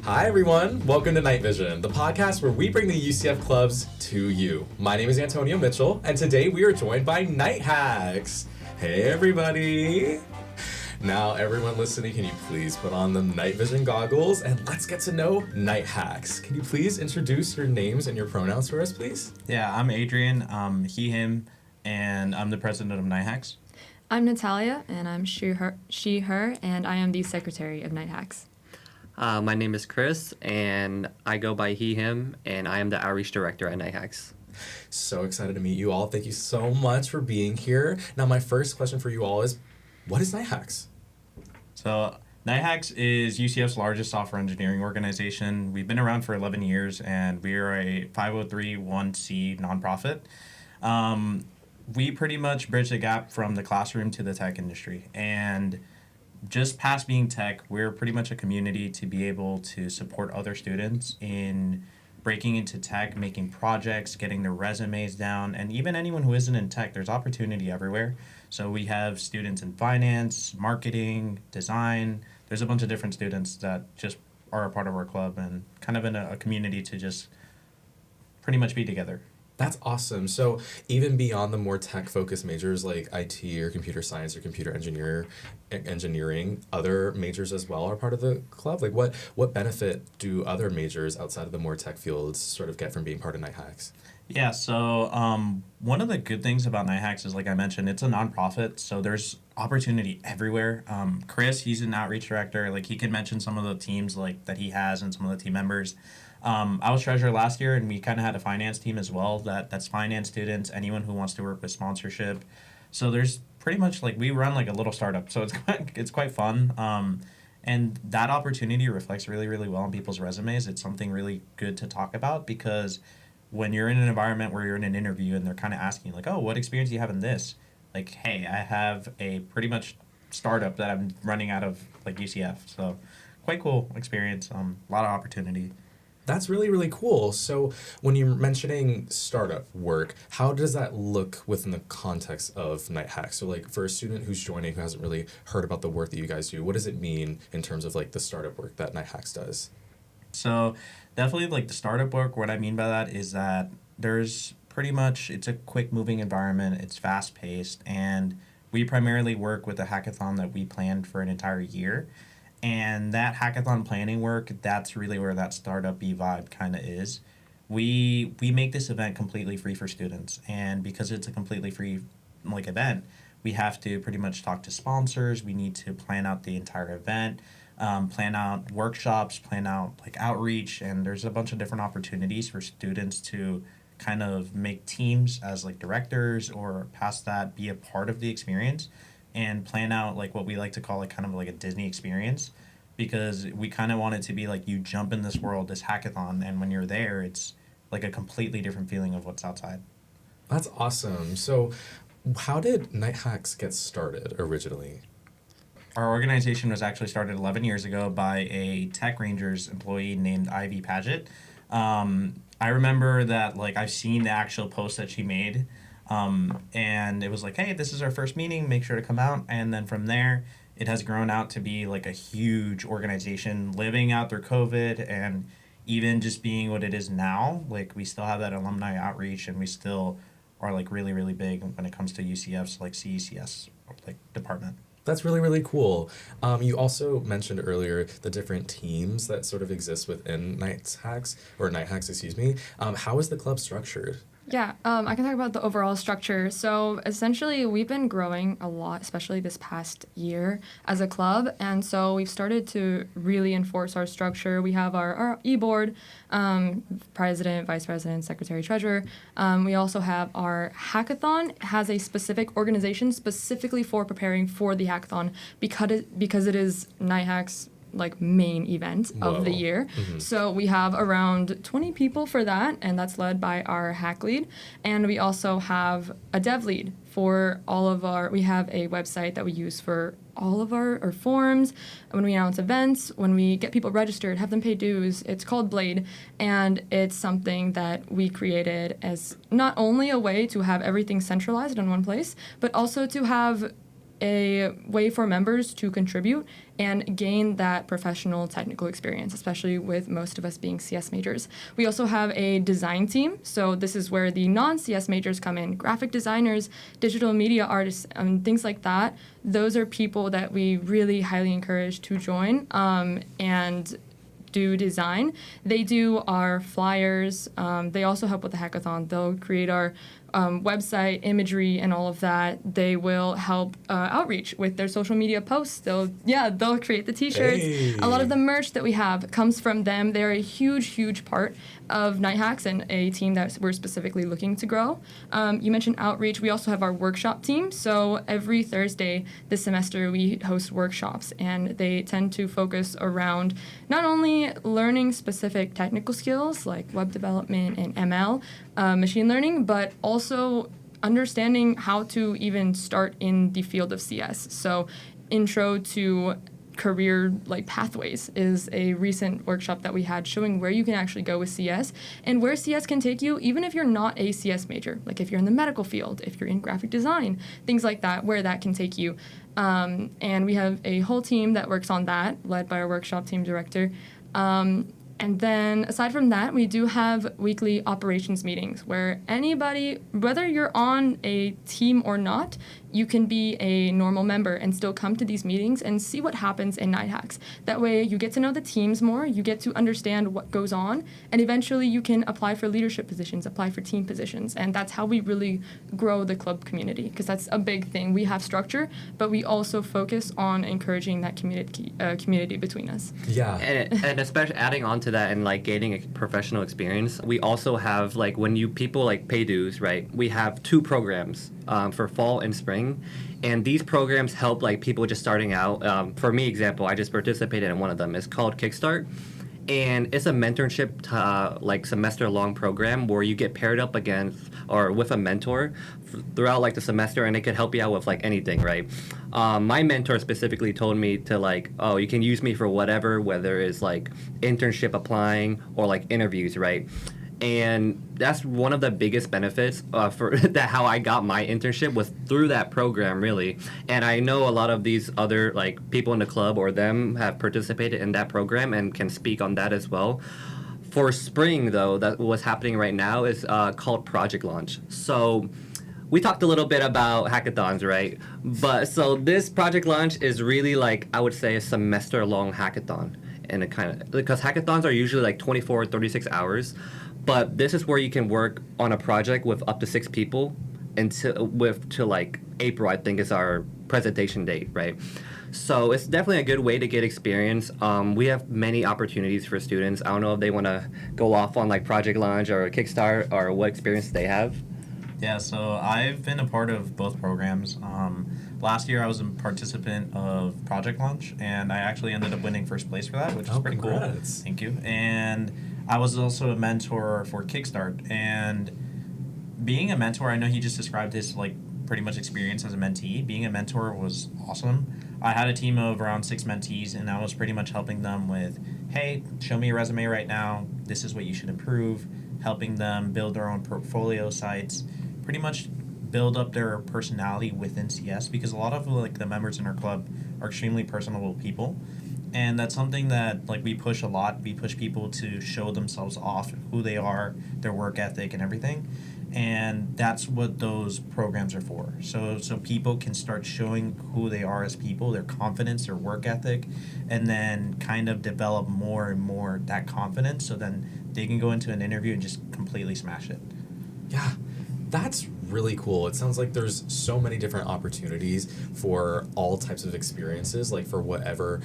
Hi, everyone. Welcome to Night Vision, the podcast where we bring the UCF clubs to you. My name is Antonio Mitchell, and today we are joined by Night Hacks. Hey, everybody. Now, everyone listening, can you please put on the night vision goggles and let's get to know Night Hacks. Can you please introduce your names and your pronouns for us, please? Yeah, I'm Adrian, he, him, and I'm the president of Night Hacks. I'm Natalia, and I'm she, her, and I am the secretary of Night Hacks. My name is Chris, and I go by he, him, and I am the outreach director at Night Hacks. So excited to meet you all. Thank you so much for being here. Now, my first question for you all is, what is Night Hacks? So Night Hacks is UCF's largest software engineering organization. We've been around for 11 years, and we are a 503(c) nonprofit. We pretty much bridge the gap from the classroom to the tech industry. And just past being tech, we're pretty much a community to be able to support other students in breaking into tech, making projects, getting their resumes down, and even anyone who isn't in tech, there's opportunity everywhere. So we have students in finance, marketing, design. There's a bunch of different students that just are a part of our club and kind of in a community to just pretty much be together. That's awesome. So even beyond the more tech-focused majors like IT or computer science or computer engineering, other majors as well are part of the club? Like what benefit do other majors outside of the more tech fields sort of get from being part of Night Hacks? Yeah, so one of the good things about Night Hacks is, like I mentioned, it's a nonprofit, so there's opportunity everywhere. Chris, he's an outreach director. Like, he can mention some of the teams like that he has and some of the team members. I was treasurer last year, and we kind of had a finance team as well. That's finance students, anyone who wants to work with sponsorship. So there's pretty much like we run like a little startup, so it's quite fun. And that opportunity reflects really, really well on people's resumes. It's something really good to talk about because when you're in an environment where you're in an interview and they're kind of asking like, oh, what experience do you have in this? Like, hey, I have a pretty much startup that I'm running out of like UCF. So quite cool experience. A lot of opportunity. That's really, really cool. So when you're mentioning startup work, how does that look within the context of Night Hacks? So like for a student who's joining who hasn't really heard about the work that you guys do, what does it mean in terms of like the startup work that Night Hacks does? So definitely like the startup work, what I mean by that is that there's pretty much, it's a quick moving environment, it's fast paced, and we primarily work with a hackathon that we planned for an entire year. And that hackathon planning work, that's really where that startup-y vibe kind of is. We make this event completely free for students, and because it's a completely free like event, we have to pretty much talk to sponsors. We need to plan out the entire event, plan out workshops, plan out like outreach, and there's a bunch of different opportunities for students to kind of make teams as like directors or past that be a part of the experience and plan out like what we like to call like kind of like a Disney experience, because we kind of want it to be like you jump in this world, this hackathon, and when you're there, it's like a completely different feeling of what's outside. That's awesome. So how did Night Hacks get started originally? Our organization was actually started 11 years ago by a Tech Rangers employee named Ivy Paget. I remember that like I've seen the actual post that she made. And it was like, hey, this is our first meeting, make sure to come out. And then from there, it has grown out to be like a huge organization living out through COVID and even just being what it is now. Like we still have that alumni outreach and we still are like really, really big when it comes to UCF's like CECS like department. That's really, really cool. You also mentioned earlier the different teams that sort of exist within Night Hacks, excuse me. How is the club structured? Yeah, I can talk about the overall structure. So essentially, we've been growing a lot, especially this past year as a club. And so we've started to really enforce our structure. We have our e-board, president, vice president, secretary, treasurer. We also have our hackathon. It has a specific organization specifically for preparing for the hackathon because it is Night Hacks like main event of the year. Mm-hmm. So we have around 20 people for that, and that's led by our hack lead. And we also have a dev lead for all of we have a website that we use for all of our forums, when we announce events, when we get people registered, have them pay dues. It's called Blade, and it's something that we created as not only a way to have everything centralized in one place, but also to have a way for members to contribute and gain that professional technical experience, especially with most of us being CS majors. We also have a design team, so this is where the non-CS majors come in, graphic designers, digital media artists, things like that. Those are people that we really highly encourage to join and do design. They do our flyers. They also help with the hackathon. They'll create our website, imagery, and all of that. They will help outreach with their social media posts. They'll create the t-shirts. Hey. A lot of the merch that we have comes from them. They're a huge part of Night Hacks and a team that we're specifically looking to grow. You mentioned outreach. We also have our workshop team. So every Thursday this semester we host workshops, and they tend to focus around not only learning specific technical skills like web development and ML, machine learning, but also understanding how to even start in the field of CS. So intro to career pathways is a recent workshop that we had showing where you can actually go with CS and where CS can take you even if you're not a CS major, like if you're in the medical field, if you're in graphic design, things like that, where that can take you. And we have a whole team that works on that, led by our workshop team director. And then aside from that, we do have weekly operations meetings where anybody, whether you're on a team or not, you can be a normal member and still come to these meetings and see what happens in Night Hacks. That way you get to know the teams more, you get to understand what goes on, and eventually you can apply for leadership positions, apply for team positions. And that's how we really grow the club community, because that's a big thing. We have structure, but we also focus on encouraging that community between us. Yeah. And especially adding on to that and gaining a professional experience, we also have when people pay dues, right? We have 2 programs for fall and spring, and these programs help people just starting out. For me, example, I just participated in one of them. It's called Kickstart, and it's a mentorship semester long program where you get paired up against or with a mentor throughout the semester, and it could help you out with anything, right? My mentor specifically told me to you can use me for whatever, whether it's internship applying or interviews, right? And that's one of the biggest benefits for that how I got my internship was through that program, really. And I know a lot of these other people in the club or them have participated in that program and can speak on that as well. For spring, though, that what's happening right now is called Project Launch. So we talked a little bit about hackathons, right? But so this Project Launch is really I would say a semester-long hackathon. And because hackathons are usually 24 or 36 hours. But this is where you can work on a project with up to 6 people till April, I think is our presentation date, right? So it's definitely a good way to get experience. We have many opportunities for students. I don't know if they want to go off on Project Launch or Kickstart or what experience they have. Yeah, so I've been a part of both programs. Last year I was a participant of Project Launch, and I actually ended up winning first place for that, which is pretty congrats. Cool. Thank you. And I was also a mentor for Kickstart. And being a mentor, I know he just described his pretty much experience as a mentee. Being a mentor was awesome. I had a team of around 6 mentees, and I was pretty much helping them with, hey, show me your resume right now. This is what you should improve. Helping them build their own portfolio sites. Pretty much build up their personality within CS, because a lot of the members in our club are extremely personable people. And that's something that we push a lot. We push people to show themselves off, who they are, their work ethic, and everything. And that's what those programs are for. So people can start showing who they are as people, their confidence, their work ethic, and then kind of develop more and more that confidence, so then they can go into an interview and just completely smash it. Yeah, that's really cool. It sounds like there's so many different opportunities for all types of experiences, for whatever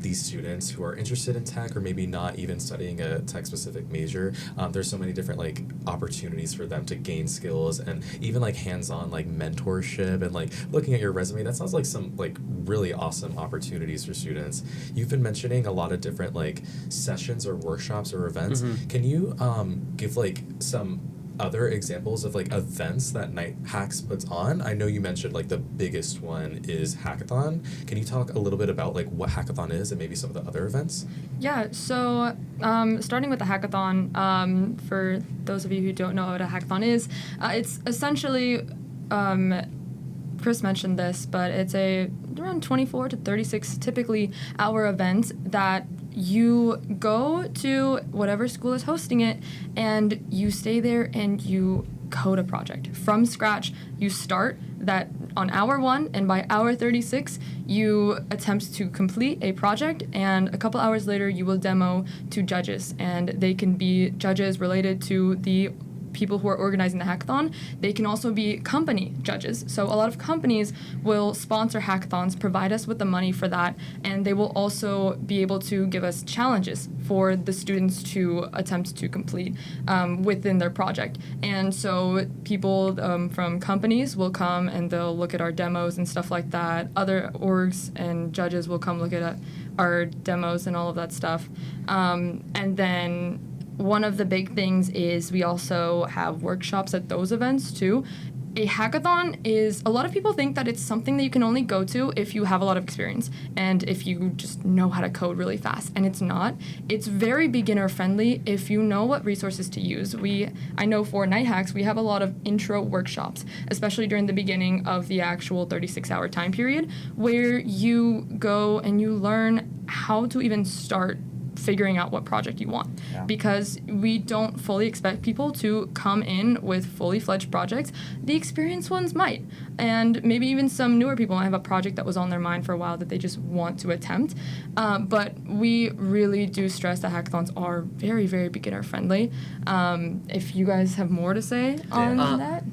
these students who are interested in tech or maybe not even studying a tech-specific major. There's so many different opportunities for them to gain skills, and even hands-on mentorship and looking at your resume. That sounds like some really awesome opportunities for students. You've been mentioning a lot of different sessions or workshops or events. Mm-hmm. Can you give some other examples of events that Night Hacks puts on? I know you mentioned the biggest one is Hackathon. Can you talk a little bit about what Hackathon is and maybe some of the other events? Yeah, so starting with the hackathon, for those of you who don't know what a hackathon is, it's essentially Chris mentioned this, but it's around 24 to 36 typically hour event that you go to whatever school is hosting it, and you stay there and you code a project from scratch. You start that on hour 1, and by hour 36 you attempt to complete a project, and a couple hours later you will demo to judges, and they can be judges related to the people who are organizing the hackathon. They can also be company judges. So a lot of companies will sponsor hackathons, provide us with the money for that, and they will also be able to give us challenges for the students to attempt to complete within their project. And so people from companies will come and they'll look at our demos and stuff like that. Other orgs and judges will come look at our demos and all of that stuff. And then one of the big things is we also have workshops at those events too. A hackathon is, a lot of people think that it's something that you can only go to if you have a lot of experience and if you just know how to code really fast, and it's not. It's very beginner friendly if you know what resources to use. I know for Night Hacks, we have a lot of intro workshops, especially during the beginning of the actual 36-hour time period, where you go and you learn how to even start figuring out what project you want. Yeah. Because we don't fully expect people to come in with fully fledged projects. The experienced ones might, and maybe even some newer people might have a project that was on their mind for a while that they just want to attempt. But we really do stress that hackathons are very, very beginner friendly. If you guys have more to say on that.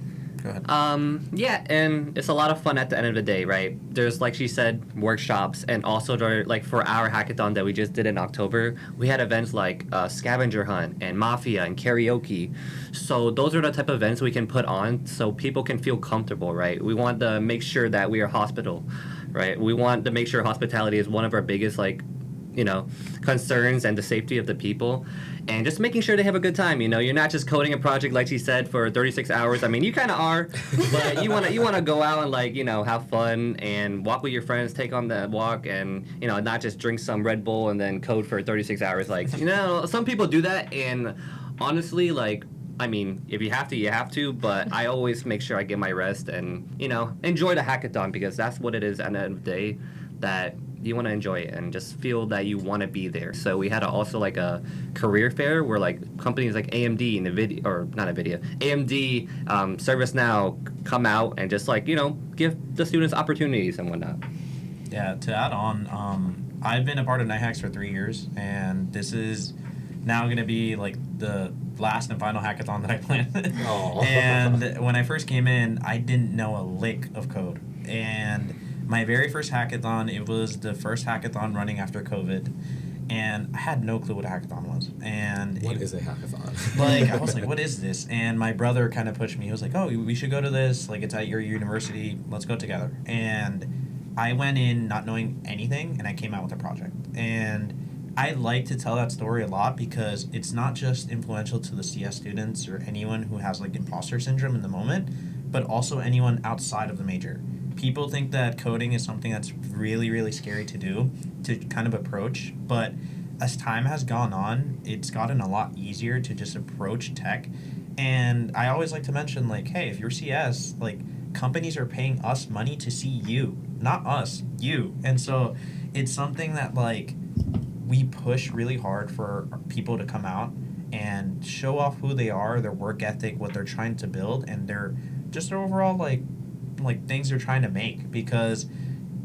Go ahead. Yeah, and it's a lot of fun at the end of the day, right? There's, like she said, workshops, and also like for our hackathon that we just did in October, we had events like scavenger hunt and mafia and karaoke. So those are the type of events we can put on so people can feel comfortable, right? We want to make sure that we are hospitable, right? We want to make sure hospitality is one of our biggest, concerns, and the safety of the people. And just making sure they have a good time. You're not just coding a project, like she said, for 36 hours. I mean, you kind of are, but you want to go out and have fun and walk with your friends, take on the walk, and not just drink some Red Bull and then code for 36 hours. Some people do that, and honestly, if you have to, you have to. But I always make sure I get my rest and enjoy the hackathon, because that's what it is at the end of the day. That you want to enjoy it and just feel that you want to be there. So we had also a career fair where companies like AMD, NVIDIA, or not NVIDIA, AMD, ServiceNow come out and just give the students opportunities and whatnot. Yeah, to add on, I've been a part of Night Hacks for 3 years, and this is now going to be the last and final hackathon that I planned. And when I first came in, I didn't know a lick of code. And my very first hackathon, it was the first hackathon running after COVID, and I had no clue what a hackathon was. And what is a hackathon? I was like, what is this? And my brother kind of pushed me. He was like, oh, we should go to this. It's at your university. Let's go together. And I went in not knowing anything, and I came out with a project. And I like to tell that story a lot because it's not just influential to the CS students or anyone who has imposter syndrome in the moment, but also anyone outside of the major. People think that coding is something that's really, really scary to do, to kind of approach. But as time has gone on, it's gotten a lot easier to just approach tech. And I always like to mention, hey, if you're CS, companies are paying us money to see you, not us, you. And so it's something that, we push really hard for people to come out and show off who they are, their work ethic, what they're trying to build, and their overall, things they're trying to make, because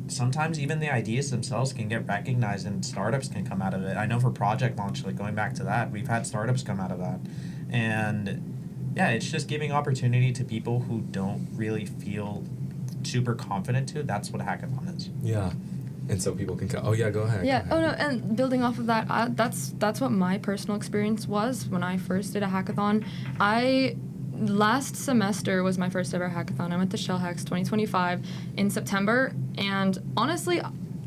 sometimes even the ideas themselves can get recognized and startups can come out of it. I know for Project Launch, going back to that, we've had startups come out of that. And yeah, it's just giving opportunity to people who don't really feel super confident to. That's what a hackathon is. Yeah. And so people can go, go ahead. Yeah, go ahead. and building off of that, that's what my personal experience was when I first did a hackathon. Last semester was my first ever hackathon. I went to Shell Hacks 2025 in September, and honestly,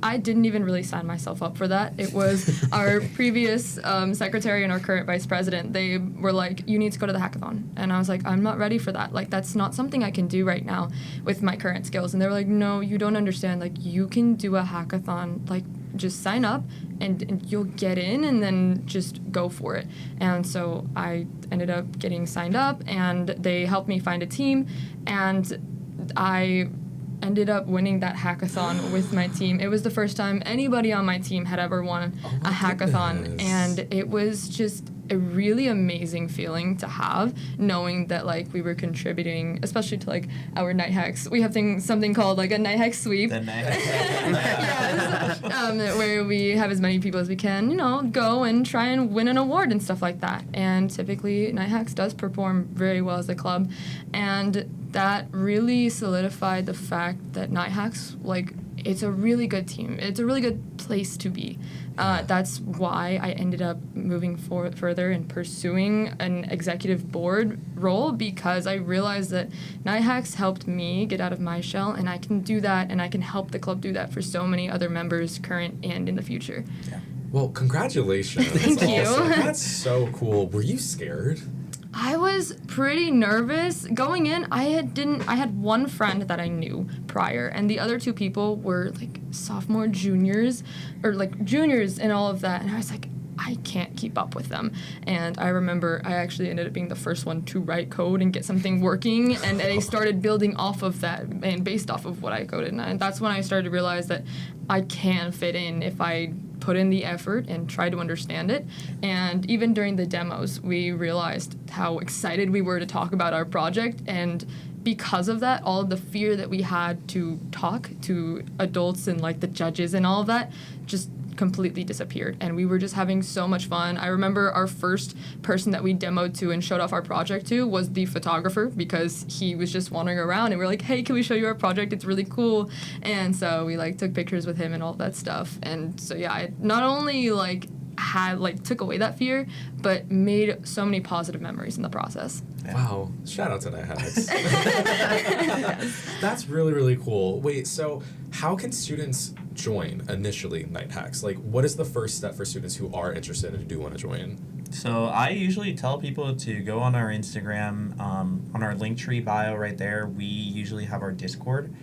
I didn't even really sign myself up for that. It was our previous secretary and our current vice president. They were like, you need to go to the hackathon. And I was like, I'm not ready for that. That's not something I can do right now with my current skills. And they were like, no, you don't understand. You can do a hackathon. Just sign up and you'll get in, and then just go for it. And so I ended up getting signed up, and they helped me find a team, and I ended up winning that hackathon with my team. It was the first time anybody on my team had ever won a hackathon, goodness. and it was just a really amazing feeling to have, knowing that like we were contributing, especially to like our night hacks. We have something called like a night hack sweep. The night hack. Where we have as many people as we can, you know, go and try and win an award and stuff like that. And typically, Night Hacks does perform very well as a club, and that really solidified the fact that Night Hacks, like, it's a really good team. It's a really good place to be. That's why I ended up moving further and pursuing an executive board role, because I realized that Night Hacks helped me get out of my shell, and I can do that, and I can help the club do that for so many other members, current and in the future. Yeah. Well, congratulations. Thank you. That's so cool. Were you scared? I was pretty nervous going in. I had one friend that I knew prior, and the other two people were like sophomore, juniors, or like juniors and all of that. And I was like, I can't keep up with them. And I remember I actually ended up being the first one to write code and get something working, and they started building off of that and based off of what I coded. And that's when I started to realize that I can fit in if I put in the effort and try to understand it. And even during the demos, we realized how excited we were to talk about our project, and because of that, all of the fear that we had to talk to adults and like the judges and all of that just completely disappeared, and we were just having so much fun. I remember our first person that we demoed to and showed off our project to was the photographer, because he was just wandering around and we're like, hey, can we show you our project? It's really cool. And so we like took pictures with him and all that stuff. And so yeah, I not only like had like took away that fear, but made so many positive memories in the process. Yeah. Wow. Shout out to Night Hacks. That's really, really cool. Wait, so how can students join initially Night Hacks? Like, what is the first step for students who are interested and do want to join? So I usually tell people to go on our Instagram, on our Linktree bio right there. We usually have our Discord.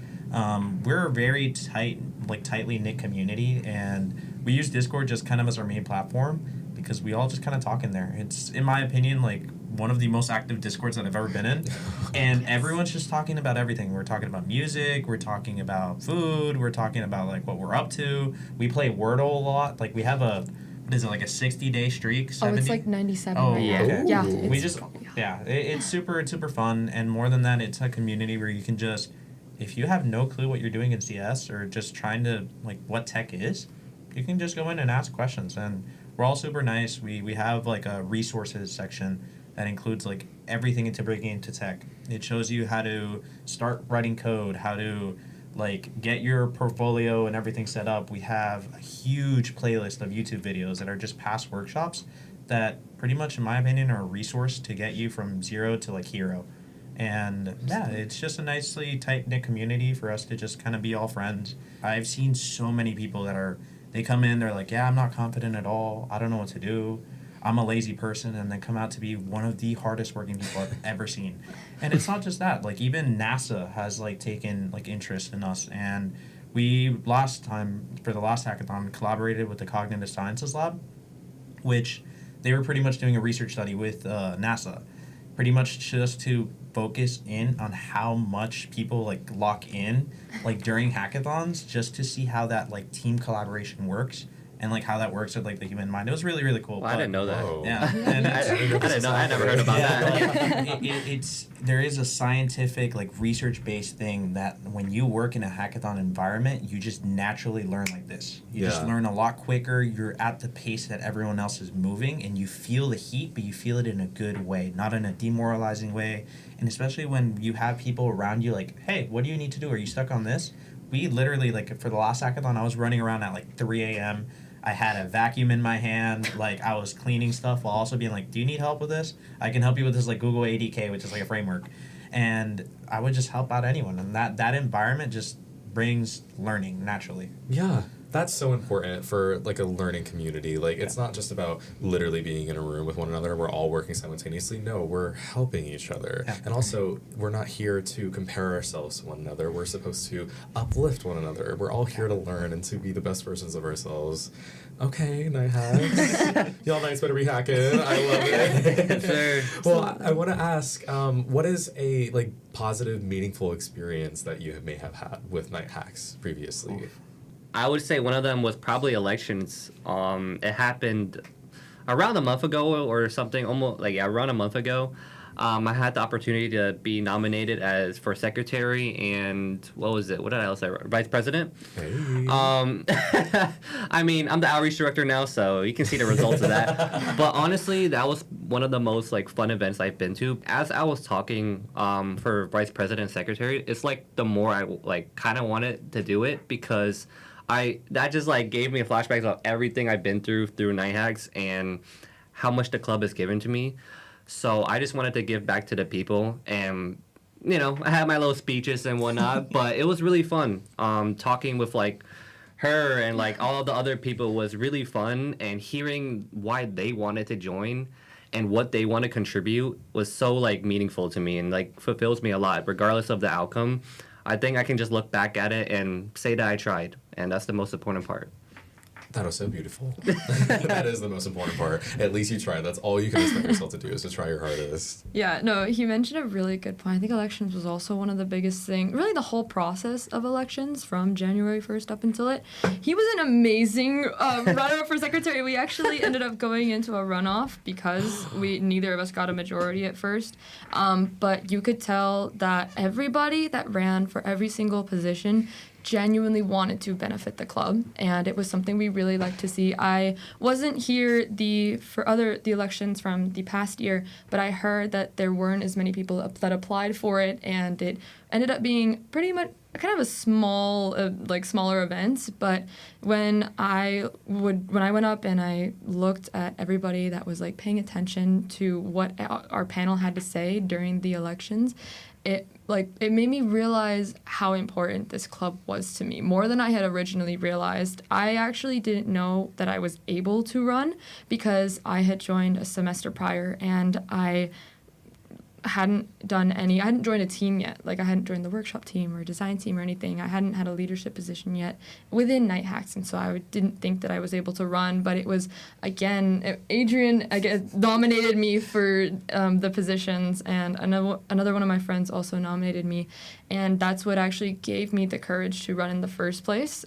We're a very tightly knit community, and we use Discord just kind of as our main platform because we all just kind of talk in there. It's, in my opinion, like one of the most active Discords that I've ever been in, and everyone's just talking about everything. We're talking about music, we're talking about food, we're talking about like what we're up to. We play Wordle a lot. Like we have a, what is it, like a 60-day streak? 70? Oh, it's like 97 Oh, right yeah. now. okay. Yeah. We it's- just, yeah, it's super fun, and more than that, it's a community where you can just, if you have no clue what you're doing in CS or just trying to, like, what tech is, you can just go in and ask questions, and we're all super nice. We have, like, a resources section that includes, like, everything into breaking into tech. It shows you how to start writing code, how to, like, get your portfolio and everything set up. We have a huge playlist of YouTube videos that are just past workshops that pretty much, in my opinion, are a resource to get you from zero to, like, hero. And yeah, it's just a nicely tight-knit community for us to just kind of be all friends. I've seen so many people that they come in, they're like, yeah, I'm not confident at all. I don't know what to do. I'm a lazy person, and then come out to be one of the hardest working people I've ever seen. And it's not just that. Like, even NASA has, like, taken, like, interest in us. And we, last time, for the last hackathon, collaborated with the Cognitive Sciences Lab, which they were pretty much doing a research study with NASA. Pretty much just to focus in on how much people like lock in like during hackathons, just to see how that like team collaboration works and like how that works with like the human mind. It was really cool. Well, I didn't know that. Whoa. Yeah, and I didn't know. I never heard about that. It's there is a scientific like research based thing that when you work in a hackathon environment, you just naturally learn like this. You just Yeah. learn a lot quicker. You're at the pace that everyone else is moving, and you feel the heat, but you feel it in a good way, not in a demoralizing way. And especially when you have people around you like, hey, what do you need to do? Are you stuck on this? We literally, like, for the last hackathon, I was running around at like 3 a.m. I had a vacuum in my hand, like I was cleaning stuff while also being like, do you need help with this? I can help you with this like Google ADK, which is like a framework. And I would just help out anyone. And that environment just brings learning naturally. Yeah. That's so important for like a learning community. Like it's not just about literally being in a room with one another. We're all working simultaneously. No, we're helping each other. Yeah. And also, we're not here to compare ourselves to one another. We're supposed to uplift one another. We're all here to learn and to be the best versions of ourselves. Okay, night hacks. Y'all nights better be hacking. I love it. Sure. Well, I want to ask, what is a like positive, meaningful experience that you may have had with night hacks previously? I would say one of them was probably elections. It happened around a month ago or something, almost like around a month ago. I had the opportunity to be nominated as for secretary and what was it? What did I say? Vice president. Hey. I mean, I'm the outreach director now, so you can see the results of that. But honestly, that was one of the most like fun events I've been to. As I was talking for vice president and secretary, it's like the more I like kind of wanted to do it because that just like gave me a flashback of everything I've been through night hacks and how much the club has given to me. So I just wanted to give back to the people, and I had my little speeches and whatnot, but it was really fun. Talking with like her and like all the other people was really fun, and hearing why they wanted to join and what they want to contribute was so like meaningful to me and like fulfills me a lot, regardless of the outcome. I think I can just look back at it and say that I tried, and that's the most important part. That was so beautiful. That is the most important part. At least you tried. That's all you can expect yourself to do is to try your hardest. Yeah, no, he mentioned a really good point. I think elections was also one of the biggest things. Really, the whole process of elections from January 1st up until it. He was an amazing runner for secretary. We actually ended up going into a runoff because neither of us got a majority at first. But you could tell that everybody that ran for every single position genuinely wanted to benefit the club, and it was something we really liked to see. I wasn't here for the elections from the past year, but I heard that there weren't as many people that applied for it, and it ended up being pretty much kind of a smaller events. But when I went up and I looked at everybody that was like paying attention to what our panel had to say during the elections, it made me realize how important this club was to me, more than I had originally realized. I actually didn't know that I was able to run because I had joined a semester prior and I hadn't joined a team yet. Like, I hadn't joined the workshop team or design team or anything. I hadn't had a leadership position yet within Night Hacks, and so I didn't think that I was able to run. But it was, again, Adrian, I guess, nominated me for the positions, and another one of my friends also nominated me, and that's what actually gave me the courage to run in the first place.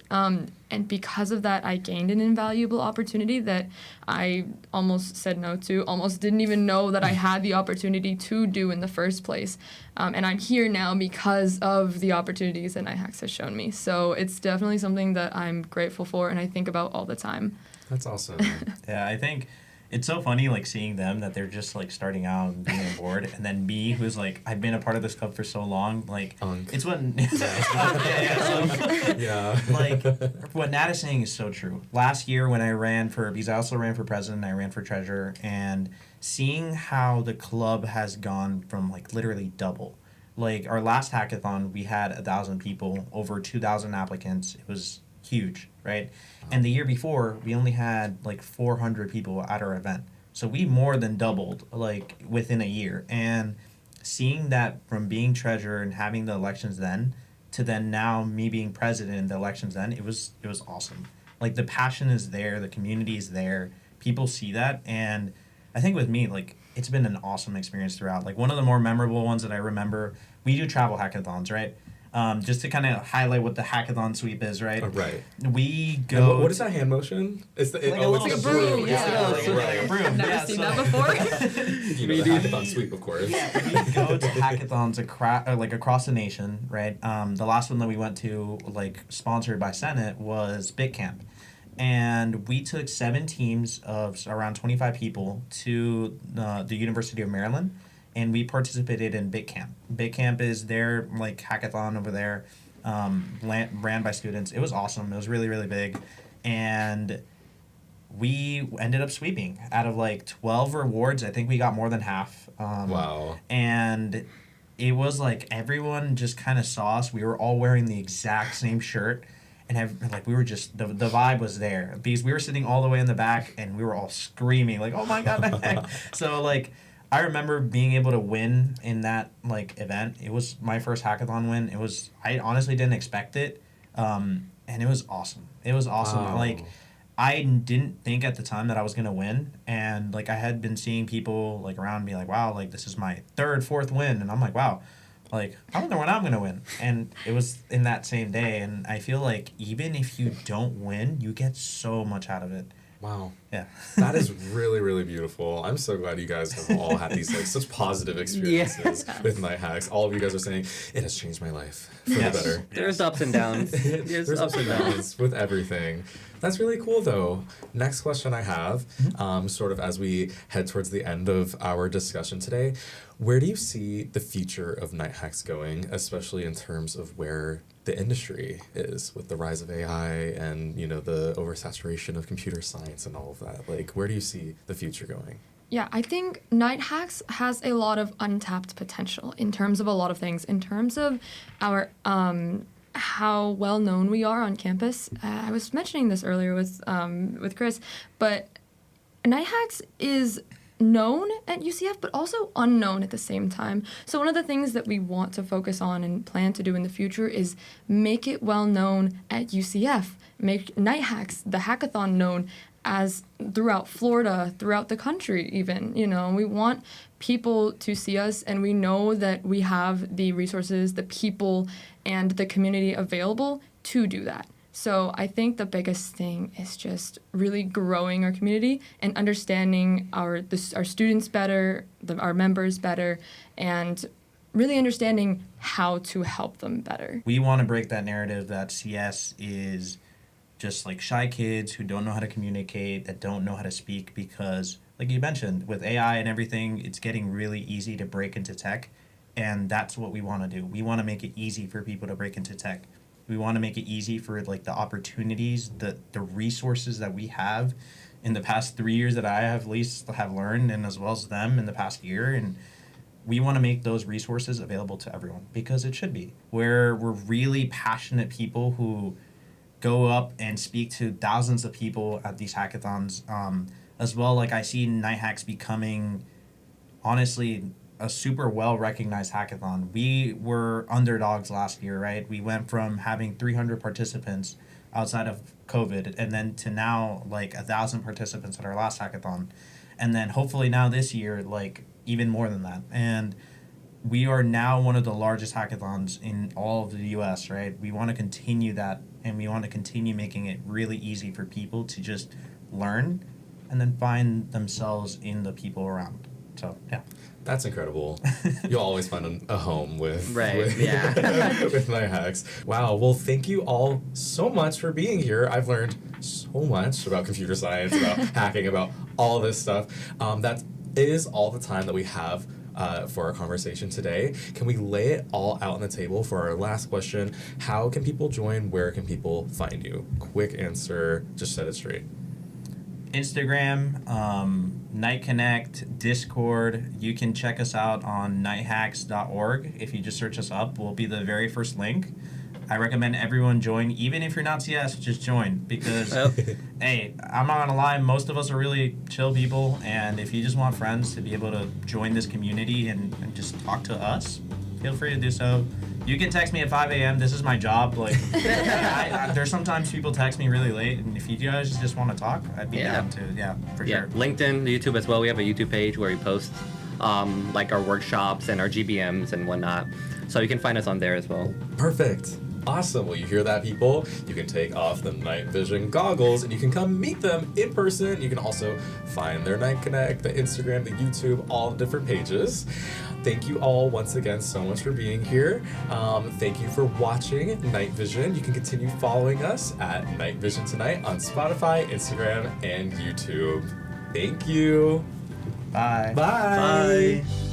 And because of that, I gained an invaluable opportunity that I almost said no to, almost didn't even know that I had the opportunity to do in the first place. And I'm here now because of the opportunities that Night Hacks has shown me. So it's definitely something that I'm grateful for and I think about all the time. That's awesome. Yeah, I think it's so funny, like, seeing them that they're just, like, starting out and being on board, and then me, who's, like, I've been a part of this club for so long, like, it's what... Yeah. Like, what Nat is saying is so true. Last year when I ran because I also ran for president, I ran for treasurer, and seeing how the club has gone from, like, literally double. Like, our last hackathon, we had 1,000 people, over 2,000 applicants. It was huge, right? And the year before, we only had like 400 people at our event. So we more than doubled, like, within a year. And seeing that from being treasurer and having the elections then to then now me being president in the elections then, it was awesome. Like, the passion is there, the community is there, people see that, and I think with me, like, it's been an awesome experience throughout. Like, one of the more memorable ones that I remember, we do travel hackathons, right? Just to kind of highlight what the hackathon sweep is, right? Right. We go... What is that hand motion? It's like a broom. Yeah, like a broom. Never seen that before. The hackathon sweep, of course. Yeah, we go to hackathons across the nation, right? The last one that we went to, like, sponsored by Senate, was BitCamp. And we took 7 teams of around 25 people to the University of Maryland, and we participated in BitCamp. BitCamp is their, like, hackathon over there, ran by students. It was awesome. It was really, really big. And we ended up sweeping. Out of, like, 12 rewards, I think we got more than half. Wow. And it was, like, everyone just kind of saw us. We were all wearing the exact same shirt. and like we were just the vibe was there because we were sitting all the way in the back and we were all screaming like, oh my god, my neck. So like I remember being able to win in that like event. It was my first hackathon win. I honestly didn't expect it, and it was awesome. It was awesome. Wow. Like I didn't think at the time that I was gonna win, and like I had been seeing people like around me like, wow, like this is my third, fourth win, and I'm like, wow, like I don't know when I'm gonna win. And it was in that same day, and I feel like even if you don't win, you get so much out of it. Wow. Yeah. That is really, really beautiful. I'm so glad you guys have all had these like such positive experiences with Night Hacks. All of you guys are saying it has changed my life for the better. There's ups and downs. There's ups and downs with everything. That's really cool though. Next question I have, sort of as we head towards the end of our discussion today, where do you see the future of Night Hacks going, especially in terms of where the industry is with the rise of AI and, you know, the oversaturation of computer science and all of that? Like, where do you see the future going? Yeah, I think Night Hacks has a lot of untapped potential in terms of a lot of things. In terms of our how well known we are on campus. I was mentioning this earlier with Chris, but Night Hacks is known at UCF, but also unknown at the same time. So one of the things that we want to focus on and plan to do in the future is make it well known at UCF, make Night Hacks, the hackathon, known as throughout Florida, throughout the country even. You know, we want people to see us, and we know that we have the resources, the people, and the community available to do that. So I think the biggest thing is just really growing our community and understanding our students better, our members better, and really understanding how to help them better. We want to break that narrative that CS is just like shy kids who don't know how to communicate, that don't know how to speak, because like you mentioned, with AI and everything, it's getting really easy to break into tech, and that's what we want to do. We want to make it easy for people to break into tech. We want to make it easy for like the opportunities, the resources that we have in the past 3 years that I have at least have learned, and as well as them in the past year. And we want to make those resources available to everyone because it should be. We're really passionate people who go up and speak to thousands of people at these hackathons. As well, like I see Night Hacks becoming, honestly, a super well-recognized hackathon. We were underdogs last year, right? We went from having 300 participants outside of COVID, and then to now, like 1,000 participants at our last hackathon. And then hopefully now this year, like even more than that. And we are now one of the largest hackathons in all of the US, right? We want to continue that, and we want to continue making it really easy for people to just learn and then find themselves in the people around. So, yeah. That's incredible. You'll always find a home with Right, yeah. with Night Hacks. Wow. Well, thank you all so much for being here. I've learned so much about computer science, about hacking, about all this stuff. That is all the time that we have for our conversation today. Can we lay it all out on the table for our last question? How can people join? Where can people find you? Quick answer. Just set it straight. Instagram, Night Connect, Discord. You can check us out on nighthacks.org. If you just search us up, we'll be the very first link. I recommend everyone join. Even if you're not CS, just join. Because, hey, I'm not going to lie, most of us are really chill people. And if you just want friends to be able to join this community and just talk to us, feel free to do so. You can text me at 5 a.m. This is my job. Like, there's sometimes people text me really late, and if you guys just want to talk, I'd be down to, for sure. LinkedIn, YouTube as well. We have a YouTube page where we post like our workshops and our GBMs and whatnot. So you can find us on there as well. Perfect. Awesome. Well, you hear that, people? You can take off the night vision goggles and you can come meet them in person. You can also find their Night Connect, the Instagram, the YouTube, all the different pages. Thank you all once again so much for being here. Thank you for watching Night Vision. You can continue following us at Night Vision Tonight on Spotify, Instagram, and YouTube. Thank you. Bye. Bye. Bye.